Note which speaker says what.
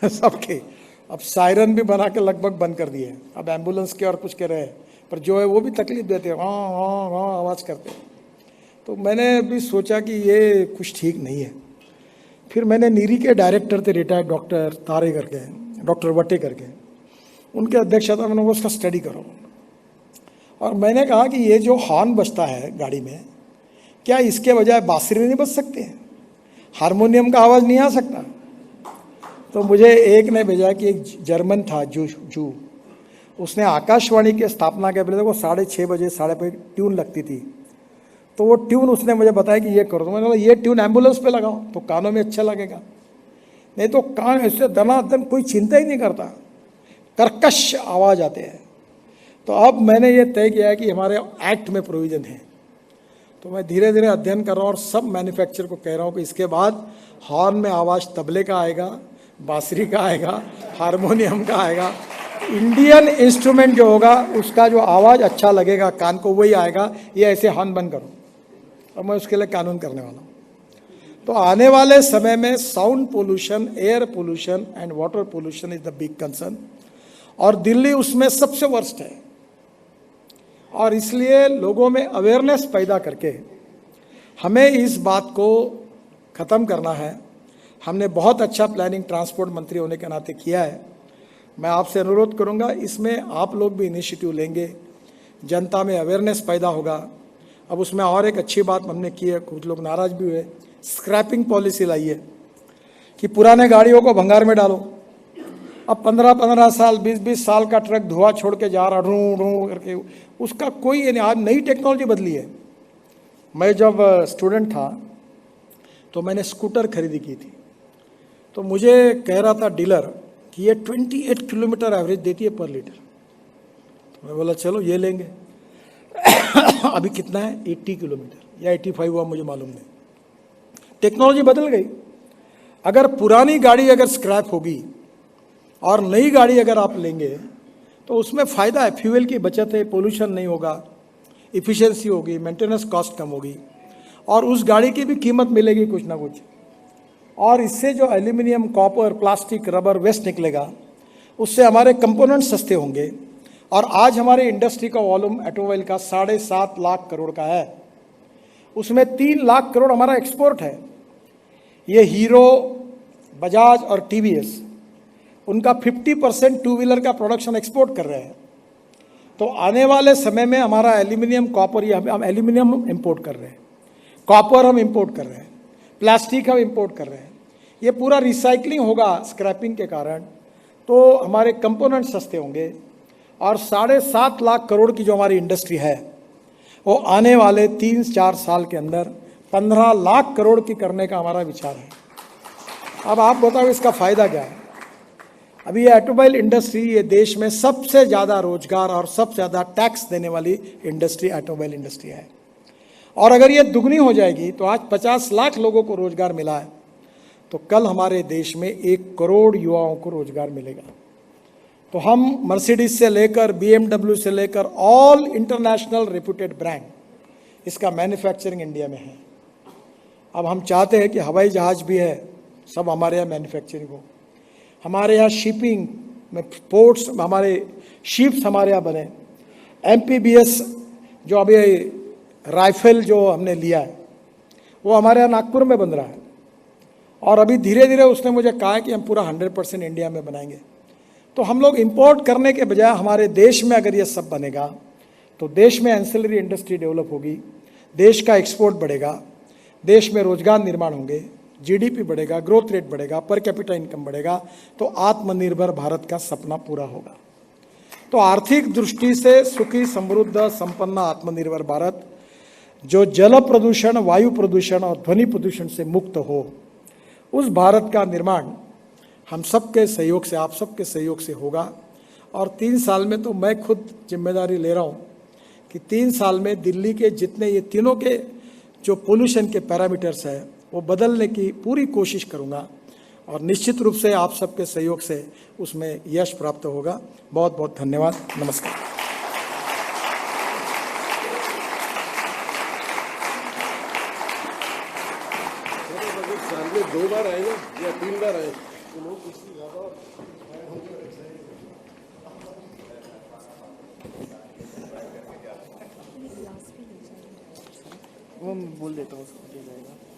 Speaker 1: सबके। अब सायरन भी बना के लगभग बंद कर दिए हैं, अब एम्बुलेंस के और कुछ के रहे, पर जो है वो भी तकलीफ देते हैं, हाँ हाँ हाँ आवाज़ करते हैं। तो मैंने भी सोचा कि ये कुछ ठीक नहीं है। फिर मैंने नीरी के डायरेक्टर थे रिटायर्ड डॉक्टर तारे करके, डॉक्टर वटे करके, उनके अध्यक्षता में उसका स्टडी करो। और मैंने कहा कि ये जो हॉर्न बजता है गाड़ी में, क्या इसके बजाय बांसुरी नहीं बज सकते हैं, हारमोनियम का आवाज़ नहीं आ सकता? तो मुझे एक ने भेजा कि एक जर्मन था जू, उसने आकाशवाणी के स्थापना के पहले को 6:30 बजे 5:30 ट्यून लगती थी, तो वो ट्यून उसने मुझे बताया कि ये करो। तो मैंने बोला ये ट्यून एम्बुलेंस पे लगाओ तो कानों में अच्छा लगेगा, नहीं तो कान ऐसे दनादन कोई चिंता ही नहीं करता, कर्कश आवाज़ आते हैं। तो अब मैंने ये तय किया है कि हमारे एक्ट में प्रोविज़न है, तो मैं धीरे धीरे अध्ययन कर रहा हूँ और सब मैन्युफैक्चर को कह रहा हूँ कि इसके बाद हॉर्न में आवाज़ तबले का आएगा, बांसुरी का आएगा, हारमोनियम का आएगा, इंडियन इंस्ट्रूमेंट जो होगा उसका जो आवाज़ अच्छा लगेगा कान को वही आएगा। ये ऐसे हॉर्न बंद करो, और मैं उसके लिए कानून करने वाला हूँ। तो आने वाले समय में sound pollution, air pollution and water pollution is the big concern, और दिल्ली उसमें सबसे वर्स्ट है। और इसलिए लोगों में अवेयरनेस पैदा करके हमें इस बात को ख़त्म करना है। हमने बहुत अच्छा प्लानिंग ट्रांसपोर्ट मंत्री होने के नाते किया है। मैं आपसे अनुरोध करूंगा, इसमें आप लोग भी इनिशिएटिव लेंगे, जनता में अवेयरनेस पैदा होगा। अब उसमें और एक अच्छी बात हमने की है, कुछ लोग नाराज़ भी हुए, स्क्रैपिंग पॉलिसी लाई है कि पुराने गाड़ियों को भंगार में डालो। अब 15-15 साल 20-20 साल का ट्रक धुआं छोड़ के जा रहा ढूँ ढूँ करके, उसका कोई नहीं। आज नई टेक्नोलॉजी बदली है। मैं जब स्टूडेंट था तो मैंने स्कूटर खरीदी की थी, तो मुझे कह रहा था डीलर कि ये 28 किलोमीटर एवरेज देती है पर लीटर। तो मैं बोला चलो ये लेंगे। अभी कितना है, 80 किलोमीटर या 85 हुआ मुझे मालूम नहीं। टेक्नोलॉजी बदल गई। अगर पुरानी गाड़ी अगर स्क्रैप होगी और नई गाड़ी अगर आप लेंगे तो उसमें फ़ायदा है, फ्यूल की बचत है, पोल्यूशन नहीं होगा, इफ़िशियंसी होगी, मेंटेनेंस कॉस्ट कम होगी, और उस गाड़ी की भी कीमत मिलेगी कुछ ना कुछ। और इससे जो aluminium, copper, plastic, rubber waste निकलेगा, उससे हमारे कंपोनेंट सस्ते होंगे। और आज हमारे इंडस्ट्री का वॉल्यूम ऑटोमोबाइल का 7.5 लाख करोड़ का है, उसमें 3 लाख करोड़ हमारा एक्सपोर्ट है। ये हीरो, बजाज और टीवीएस, उनका 50% टू व्हीलर का प्रोडक्शन एक्सपोर्ट कर रहे हैं। तो आने वाले समय में हमारा एल्यूमिनियम, कॉपर, ये हम एल्यूमिनियम इंपोर्ट कर रहे हैं, कॉपर हम इंपोर्ट कर रहे हैं, प्लास्टिक हम इंपोर्ट कर रहे हैं। ये पूरा रिसाइकलिंग होगा स्क्रैपिंग के कारण, तो हमारे कंपोनेंट सस्ते होंगे। और 7.5 लाख करोड़ की जो हमारी इंडस्ट्री है, वो आने वाले 3-4 साल के अंदर 15 लाख करोड़ की करने का हमारा विचार है। अब आप बताओ इसका फ़ायदा क्या है? अभी ये ऑटोमोबाइल इंडस्ट्री, ये देश में सबसे ज़्यादा रोजगार और सबसे ज़्यादा टैक्स देने वाली इंडस्ट्री ऑटोमोबाइल इंडस्ट्री है। और अगर ये दुगनी हो जाएगी, तो आज 50 लाख लोगों को रोजगार मिला है, तो कल हमारे देश में 1 करोड़ युवाओं को रोजगार मिलेगा। तो हम मर्सिडीज से लेकर BMW से लेकर ऑल इंटरनेशनल रेप्यूटेड ब्रांड, इसका मैन्युफैक्चरिंग इंडिया में है। अब हम चाहते हैं कि हवाई जहाज़ भी है, सब हमारे यहाँ मैन्युफैक्चरिंग हो। हमारे यहाँ शिपिंग में पोर्ट्स, हमारे शिप्स हमारे यहाँ बने। MPBS जो अभी राइफल जो हमने लिया है, वो हमारे यहाँ नागपुर में बन रहा है। और अभी धीरे धीरे उसने मुझे कहा है कि हम पूरा 100% इंडिया में बनाएंगे। तो हम लोग इंपोर्ट करने के बजाय हमारे देश में अगर ये सब बनेगा, तो देश में एंसिलरी इंडस्ट्री डेवलप होगी, देश का एक्सपोर्ट बढ़ेगा, देश में रोजगार निर्माण होंगे, GDP बढ़ेगा, ग्रोथ रेट बढ़ेगा, पर कैपिटा इनकम बढ़ेगा, तो आत्मनिर्भर भारत का सपना पूरा होगा। तो आर्थिक दृष्टि से सुखी, समृद्ध, संपन्न, आत्मनिर्भर भारत, जो जल प्रदूषण, वायु प्रदूषण और ध्वनि प्रदूषण से मुक्त हो, उस भारत का निर्माण हम सबके सहयोग से, आप सबके सहयोग से होगा। और 3 साल में तो मैं खुद जिम्मेदारी ले रहा हूँ कि 3 साल में दिल्ली के जितने ये तीनों के जो पोल्यूशन के पैरामीटर्स है, वो बदलने की पूरी कोशिश करूँगा। और निश्चित रूप से आप सबके सहयोग से उसमें यश प्राप्त होगा। बहुत बहुत धन्यवाद। नमस्कार।
Speaker 2: साल में 2 बार आए ना या 3 बार आए? वो मैं बोल देता हूँ उसको, दे जाएगा।